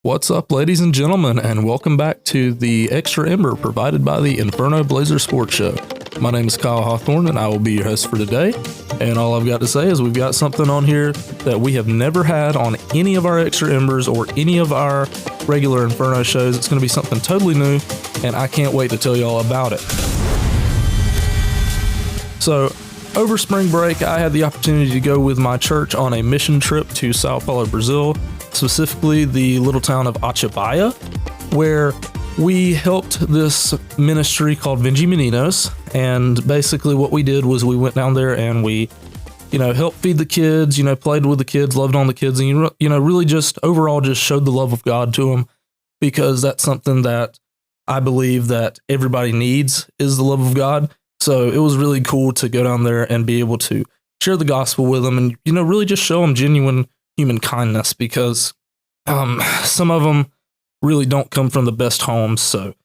What's up, ladies and gentlemen, and welcome back to the Extra Ember provided by the Inferno Blazer Sports Show. My name is Kyle Hawthorne, and I will be your host for today. And all I've got to say is we've got something on here that we have never had on any of our Extra Embers or any of our regular Inferno shows. It's going to be something totally new, and I can't wait to tell you all about it. So, over spring break, I had the opportunity to go with my church on a mission trip to Sao Paulo, Brazil, specifically the little town of Atibaia, where we helped this ministry called Vinci Meninos. And basically what we did was we went down there and we, helped feed the kids, played with the kids, loved on the kids, and, really just overall just showed the love of God to them, because that's something that I believe that everybody needs is the love of God. So it was really cool to go down there and be able to share the gospel with them and, really just show them genuine human kindness, because some of them really don't come from the best homes. So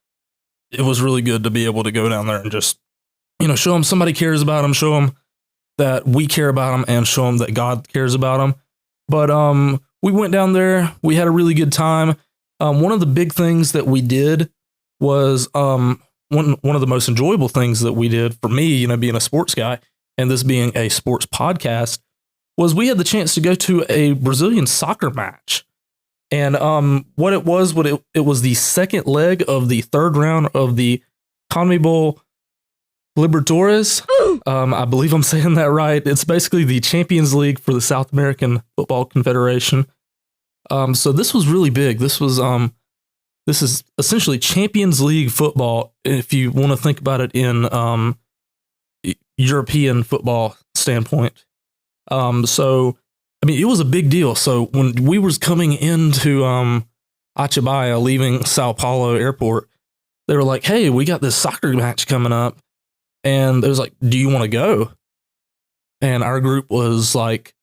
it was really good to be able to go down there and just, show them somebody cares about them, show them that we care about them, and show them that God cares about them. But we went down there. We had a really good time. One of the big things that we did was one of the most enjoyable things that we did for me, being a sports guy and this being a sports podcast, was we had the chance to go to a Brazilian soccer match. And what it was the second leg of the third round of the CONMEBOL Libertadores. I believe I'm saying that right. It's basically the Champions League for the South American Football Confederation. So this was really big. This is essentially Champions League football, if you want to think about it in European football standpoint. It was a big deal. So when we was coming into Atibaia, leaving Sao Paulo airport, they were like, "Hey, we got this soccer match coming up." And it was like, "Do you want to go?" And our group was like,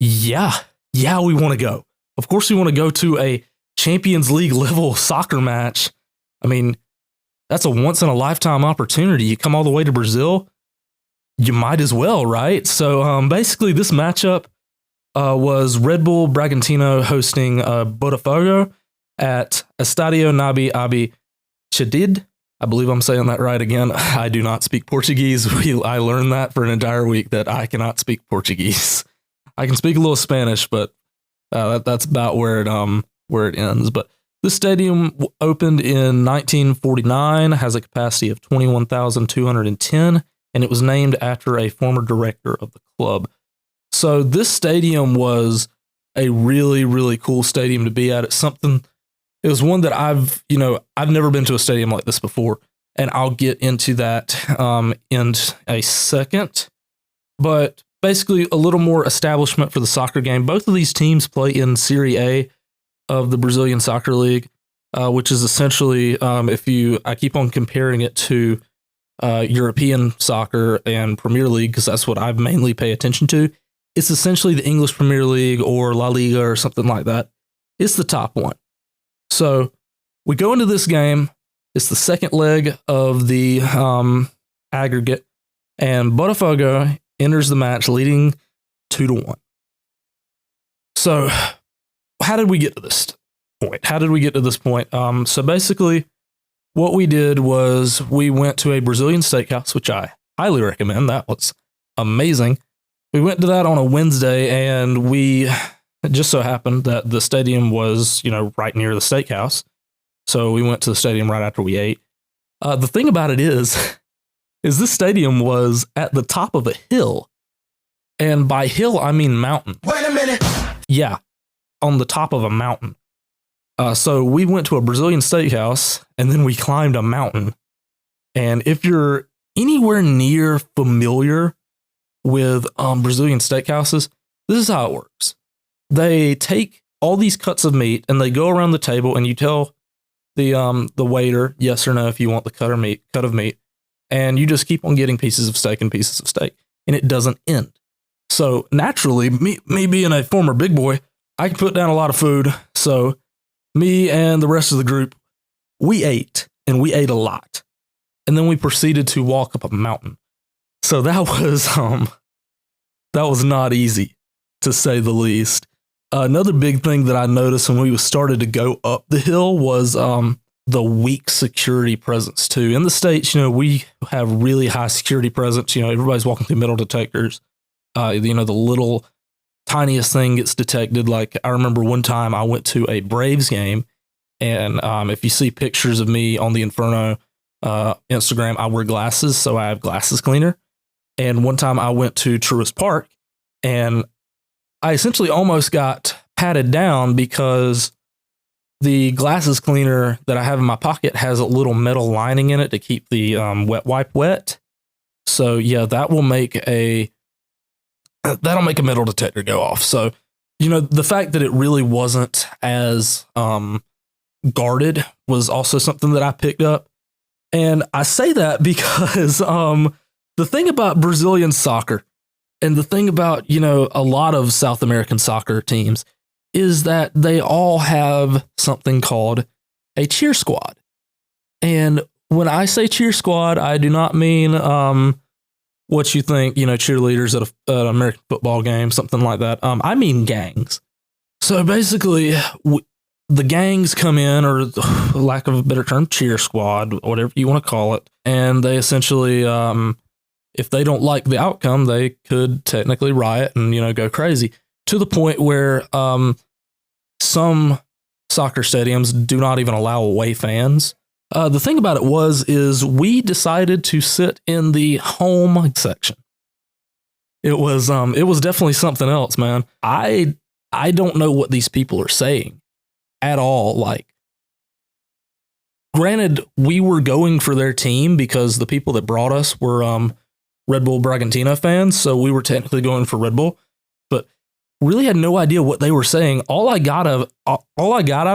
yeah, we want to go. Of course we want to go to a Champions League level soccer match. I mean, that's a once in a lifetime opportunity. You come all the way to Brazil, you might as well, right? So basically this matchup was Red Bull Bragantino hosting Botafogo at Estadio Nabi Abi Chedid. I believe I'm saying that right again. I do not speak Portuguese. I learned that for an entire week that I cannot speak Portuguese. I can speak a little Spanish, but that's about where it ends. But this stadium opened in 1949, has a capacity of 21,210, and it was named after a former director of the club. So this stadium was a really, really cool stadium to be at. It was one that I've never been to a stadium like this before, and I'll get into that in a second. But basically a little more establishment for the soccer game. Both of these teams play in Serie A of the Brazilian Soccer League, which is essentially, I keep on comparing it to European soccer and Premier League, because that's what I mainly pay attention to. It's essentially the English Premier League or La Liga or something like that. It's the top one. So we go into this game. It's the second leg of the aggregate, and Botafogo enters the match leading 2-1. So how did we get to this point? So basically what we did was we went to a Brazilian steakhouse, which I highly recommend. That was amazing. We went to that on a Wednesday, and it just so happened that the stadium was, right near the steakhouse. So we went to the stadium right after we ate. The thing about it is this stadium was at the top of a hill. And by hill, I mean mountain. Wait a minute. Yeah, on the top of a mountain. So we went to a Brazilian steakhouse, and then we climbed a mountain. And if you're anywhere near familiar with Brazilian steakhouses, this is how it works. They take all these cuts of meat and they go around the table, and you tell the waiter yes or no if you want the cut of meat, and you just keep on getting pieces of steak, and it doesn't end. So naturally, me being a former big boy, I can put down a lot of food. So me and the rest of the group, we ate, and we ate a lot, and then we proceeded to walk up a mountain. So that was not easy, to say the least. Another big thing that I noticed when we started to go up the hill was the weak security presence too. In the States, we have really high security presence. Everybody's walking through metal detectors. The little tiniest thing gets detected. Like I remember one time I went to a Braves game, and if you see pictures of me on the Inferno Instagram, I wear glasses, so I have glasses cleaner. And one time I went to Truist Park, and I essentially almost got patted down because the glasses cleaner that I have in my pocket has a little metal lining in it to keep the wet wipe wet. So yeah, that'll make a metal detector go off. So, the fact that it really wasn't as guarded was also something that I picked up. And I say that because the thing about Brazilian soccer and the thing about, a lot of South American soccer teams is that they all have something called a cheer squad. And when I say cheer squad, I do not mean what you think, cheerleaders at an American football game, something like that. I mean gangs. So basically, the gangs come in, or lack of a better term, cheer squad, whatever you want to call it, and they essentially, if they don't like the outcome, they could technically riot and go crazy, to the point where some soccer stadiums do not even allow away fans. The thing about it is we decided to sit in the home section. It was definitely something else, man. I don't know what these people are saying at all. Like, granted, we were going for their team because the people that brought us were Red Bull Bragantino fans, so we were technically going for Red Bull, but really had no idea what they were saying. All I got out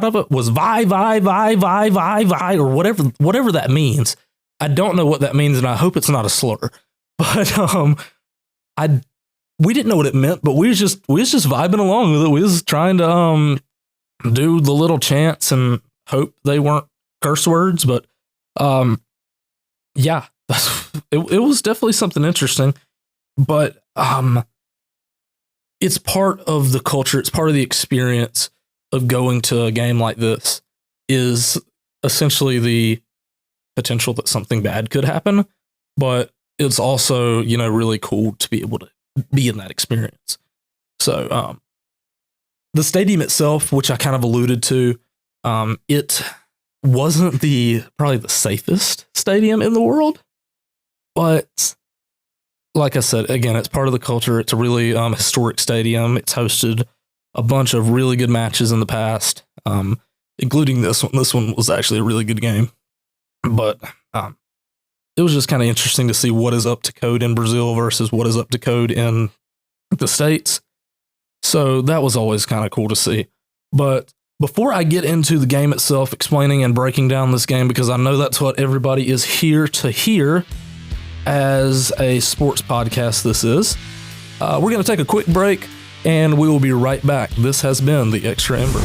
of it was vai, or whatever that means. I don't know what that means, and I hope it's not a slur. But we didn't know what it meant, but we was just vibing along with it. We was trying to do the little chants and hope they weren't curse words. But yeah, it was definitely something interesting. But it's part of the culture. It's part of the experience of going to a game like this, is essentially the potential that something bad could happen. But it's also, really cool to be able to be in that experience. So the stadium itself, which I kind of alluded to, it wasn't probably the safest stadium in the world. But like I said, again, it's part of the culture. It's a really historic stadium. It's hosted a bunch of really good matches in the past, including this one. This one was actually a really good game. But it was just kind of interesting to see what is up to code in Brazil versus what is up to code in the States. So that was always kind of cool to see. But before I get into the game itself, explaining and breaking down this game, because I know that's what everybody is here to hear, as a sports podcast this is, we're going to take a quick break, and we will be right back. This has been the Extra Ember.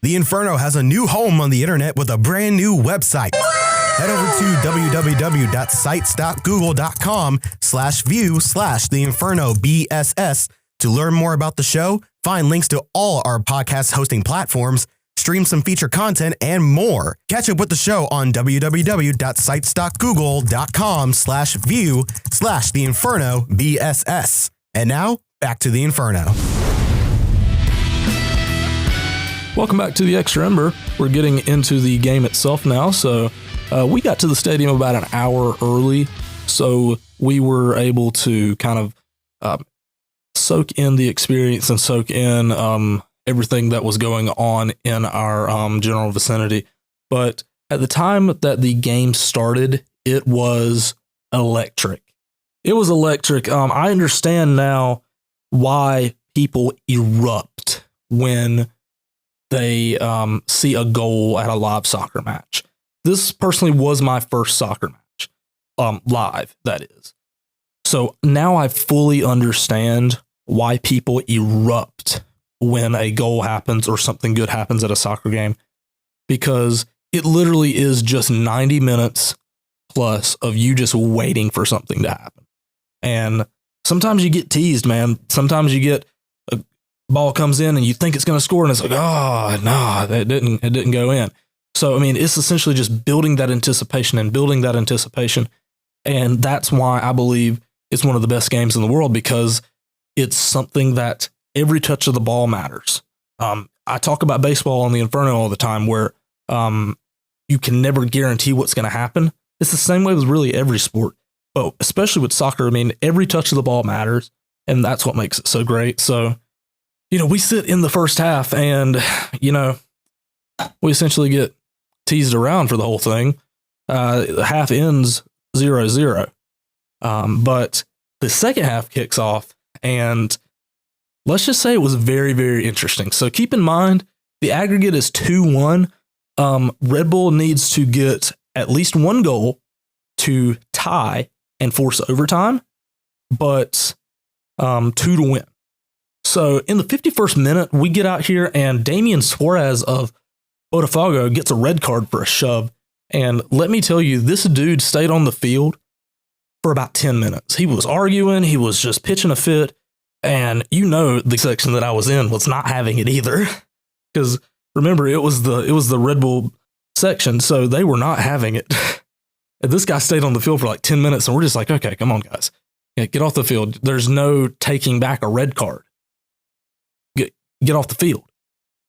The Inferno has a new home on the internet with a brand new website. Head over to www.sites.google.com/view/the-Inferno-BSS to learn more about the show, find links to all our podcast hosting platforms, stream some feature content, and more. Catch up with the show on www.sites.google.com/view/the-Inferno-BSS. And now, back to the Inferno. Welcome back to the Extra Ember. We're getting into the game itself now. So we got to the stadium about an hour early, so we were able to kind of soak in the experience and soak in everything that was going on in our general vicinity. But at the time that the game started, it was electric. It was electric. I understand now why people erupt when they see a goal at a live soccer match. This personally was my first soccer match, live, that is. So now I fully understand why people erupt when a goal happens or something good happens at a soccer game, because it literally is just 90 minutes plus of you just waiting for something to happen. And sometimes you get teased, man. Sometimes you get a ball comes in and you think it's going to score and it's like, oh, no, it didn't go in. So, I mean, it's essentially just building that anticipation and building that anticipation. And that's why I believe it's one of the best games in the world, because it's something that every touch of the ball matters. I talk about baseball on the Inferno all the time, where you can never guarantee what's going to happen. It's the same way with really every sport, but especially with soccer. I mean, every touch of the ball matters, and that's what makes it so great. So, we sit in the first half and, we essentially get teased around for the whole thing. The half ends 0-0. But the second half kicks off, and let's just say it was very, very interesting. So keep in mind, the aggregate is 2-1. Red Bull needs to get at least one goal to tie and force overtime, but 2 to win. So in the 51st minute, we get out here and Damian Suarez of Botafogo gets a red card for a shove. And let me tell you, this dude stayed on the field for about 10 minutes. He was arguing. He was just pitching a fit. And the section that I was in was not having it either. Because remember, it was the Red Bull section, so they were not having it. And this guy stayed on the field for like 10 minutes, and we're just like, okay, come on, guys. Get off the field. There's no taking back a red card. Get off the field.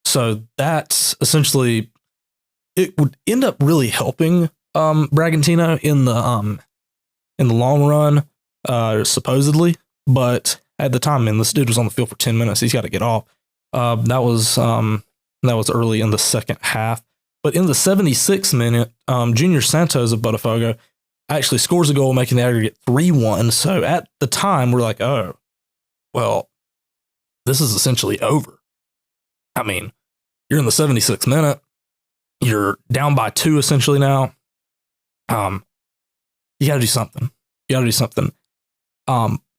So that's essentially, it would end up really helping Bragantino in the long run, supposedly. But at the time, man, this dude was on the field for 10 minutes. He's got to get off. That was early in the second half. But in the 76th minute, Junior Santos of Botafogo actually scores a goal, making the aggregate 3-1. So at the time, we're like, oh, well, this is essentially over. I mean, you're in the 76th minute. You're down by 2 essentially now. You got to do something.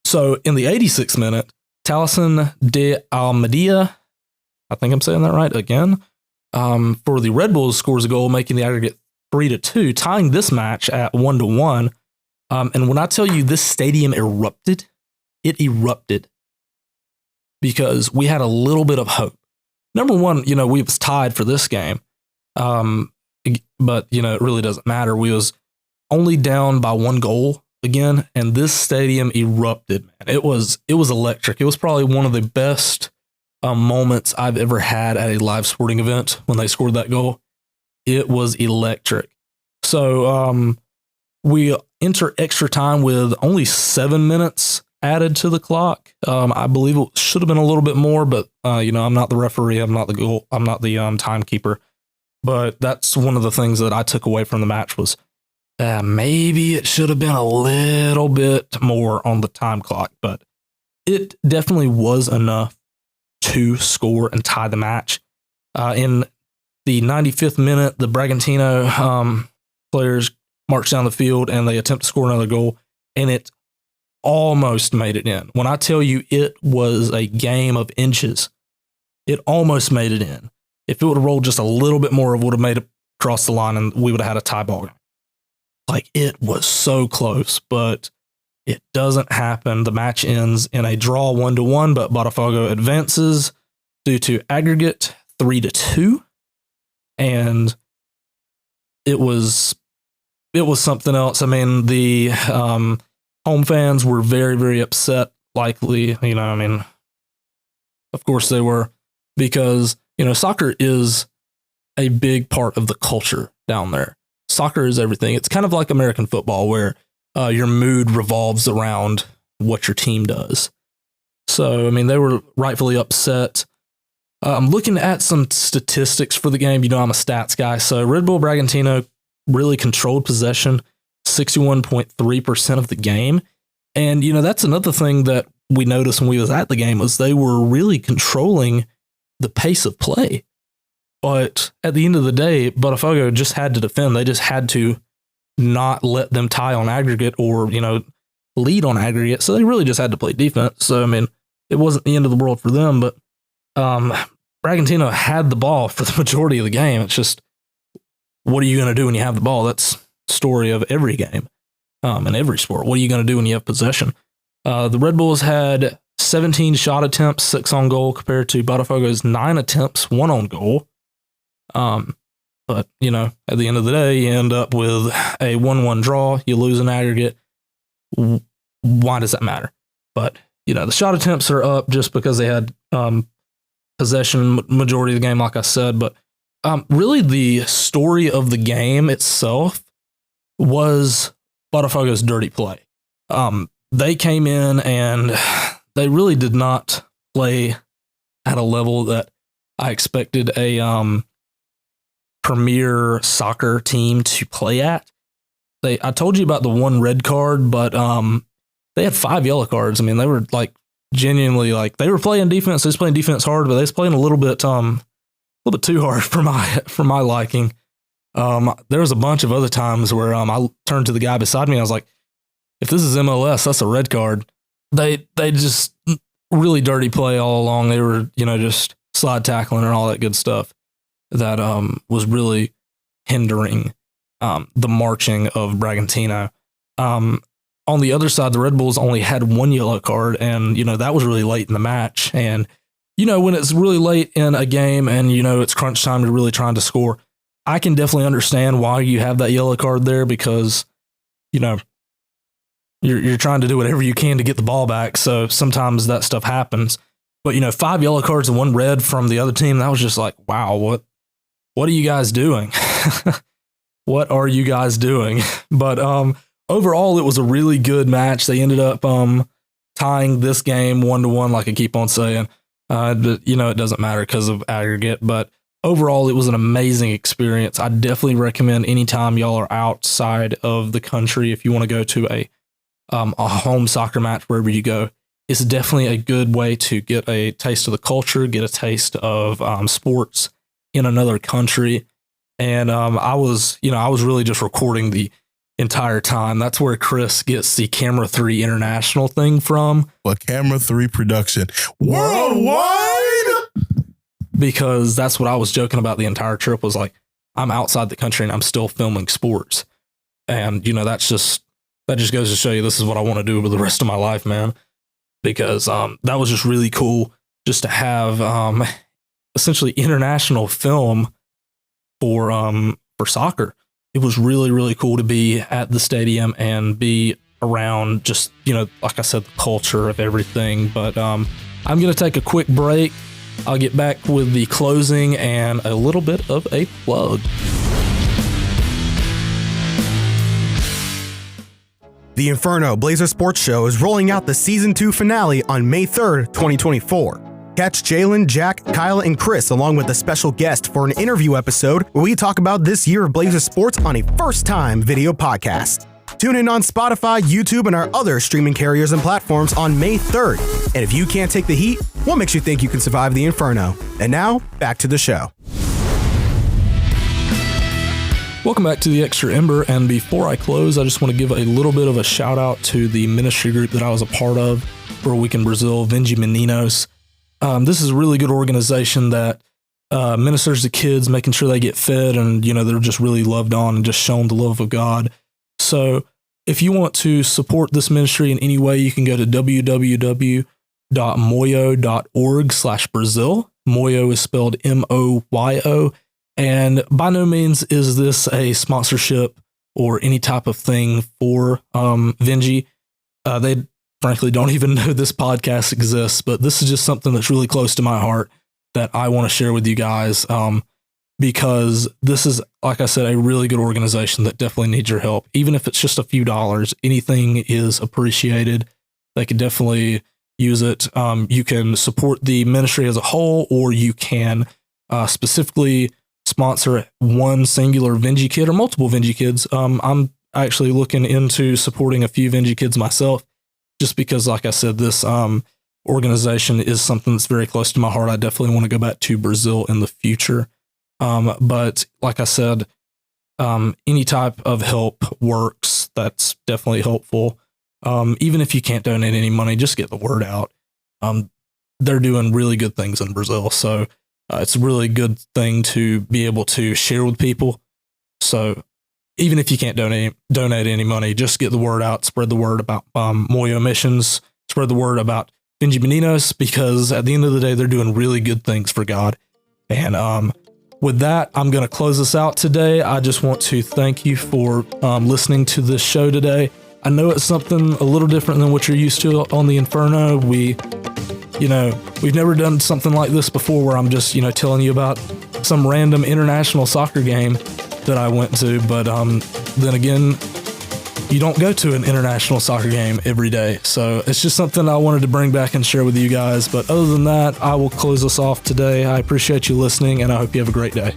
So in the 86th minute, Taliesin de Almeida, I think I'm saying that right again, for the Red Bulls scores a goal, making the aggregate 3-2, tying this match at 1-1. And when I tell you this stadium erupted, it erupted because we had a little bit of hope. Number one, we was tied for this game, but it really doesn't matter. We was only down by 1 goal again, and this stadium erupted. Man, it was electric. It was probably one of the best moments I've ever had at a live sporting event when they scored that goal. It was electric. So we enter extra time with only 7 minutes added to the clock. I believe it should have been a little bit more, but I'm not the referee. I'm not the timekeeper. But that's one of the things that I took away from the match was maybe it should have been a little bit more on the time clock, but it definitely was enough to score and tie the match. In the 95th minute, the Bragantino players march down the field and they attempt to score another goal, and it almost made it in. When I tell you it was a game of inches, it almost made it in. If it would have rolled just a little bit more, it would have made it across the line and we would have had a tie ball game. Like, it was so close, but it doesn't happen. The match ends in a draw 1-1, but Botafogo advances due to aggregate 3-2. And it was something else. I mean, the home fans were very, very upset, likely, of course they were, because, soccer is a big part of the culture down there. Soccer is everything. It's kind of like American football, where your mood revolves around what your team does. So, they were rightfully upset. I'm looking at some statistics for the game. I'm a stats guy. So Red Bull Bragantino really controlled possession 61.3% of the game. And, that's another thing that we noticed when we was at the game was they were really controlling the pace of play. But at the end of the day, Botafogo just had to defend. They just had to not let them tie on aggregate or, lead on aggregate. So they really just had to play defense. So, it wasn't the end of the world for them, but Bragantino had the ball for the majority of the game. It's just, what are you going to do when you have the ball? That's the story of every game in every sport. What are you going to do when you have possession? The Red Bulls had 17 shot attempts, 6 on goal, compared to Botafogo's 9 attempts, 1 on goal. But, you know, at the end of the day, you end up with a 1-1 draw. You lose an aggregate. Why does that matter? But, you know, the shot attempts are up just because they had possession majority of the game, like I said. But really the story of the game itself was Botafogo's dirty play. They came in and they really did not play at a level that I expected a premier soccer team to play at. I told you about the 1 red card, but they had 5 yellow cards. I mean, they were like genuinely like they were playing defense. They was playing defense hard, but they was playing a little bit too hard for my liking. There was a bunch of other times where I turned to the guy beside me. I was like, if this is MLS, that's a red card. They just really dirty play all along. They were, you know, just slide tackling and all that good stuff that was really hindering the marching of Bragantino. On the other side, the Red Bulls only had 1 yellow card, and, you know, that was really late in the match. And, you know, when it's really late in a game and, you know, it's crunch time to really trying to score, I can definitely understand why you have that yellow card there because, you know, you're trying to do whatever you can to get the ball back. So sometimes that stuff happens. But, you know, 5 yellow cards and 1 red from the other team, that was just like, wow, what are you guys doing? What are you guys doing? But overall, it was a really good match. They ended up tying this game 1-1, like I keep on saying. But, you know, it doesn't matter because of aggregate. But overall, it was an amazing experience. I definitely recommend anytime y'all are outside of the country, if you want to go to a home soccer match, wherever you go, it's definitely a good way to get a taste of the culture, get a taste of sports in another country. And I was really just recording the entire time. That's where Chris gets the Camera 3 International thing from. A Camera 3 production worldwide. Because that's what I was joking about the entire trip was like, I'm outside the country and I'm still filming sports. And, you know, that just goes to show you this is what I want to do with the rest of my life, man. Because that was just really cool just to have essentially international film for soccer. It was really, really cool to be at the stadium and be around just, you know, like I said, the culture of everything. But I'm going to take a quick break. I'll get back with the closing and a little bit of a plug. The Inferno Blazer Sports Show is rolling out the Season 2 finale on May 3rd, 2024. Catch Jalen, Jack, Kyle, and Chris along with a special guest for an interview episode where we talk about this year of Blazer sports on a first-time video podcast. Tune in on Spotify, YouTube, and our other streaming carriers and platforms on May 3rd. And if you can't take the heat, what makes you think you can survive the Inferno? And now, back to the show. Welcome back to the Extra Ember, and before I close, I just want to give a little bit of a shout out to the ministry group that I was a part of for a week in Brazil, Vende Meninos. This is a really good organization that ministers to kids, making sure they get fed and, you know, they're just really loved on and just shown the love of God. So if you want to support this ministry in any way, you can go to www.moyo.org/Brazil. Moyo is spelled Moyo. And by no means is this a sponsorship or any type of thing for Vende. They frankly don't even know this podcast exists, but this is just something that's really close to my heart that I want to share with you guys because this is, like I said, a really good organization that definitely needs your help. Even if it's just a few dollars, anything is appreciated. They could definitely use it. You can support the ministry as a whole, or you can specifically sponsor one singular Vende kid or multiple Vende kids. I'm actually looking into supporting a few Vende kids myself, just because, like I said, this organization is something that's very close to my heart. I definitely want to go back to Brazil in the future. But like I said, any type of help works. That's definitely helpful. Even if you can't donate any money, just get the word out. They're doing really good things in Brazil. So it's a really good thing to be able to share with people. So even if you can't donate any money, just get the word out, spread the word about Moyo missions spread the word about Benjamininos, because at the end of the day, they're doing really good things for God. And with that, I'm going to close this out today. I just want to thank you for listening to this show today. I know it's something a little different than what you're used to on the Inferno. We've never done something like this before where I'm just, telling you about some random international soccer game that I went to. But then again, you don't go to an international soccer game every day. So it's just something I wanted to bring back and share with you guys. But other than that, I will close us off today. I appreciate you listening, and I hope you have a great day.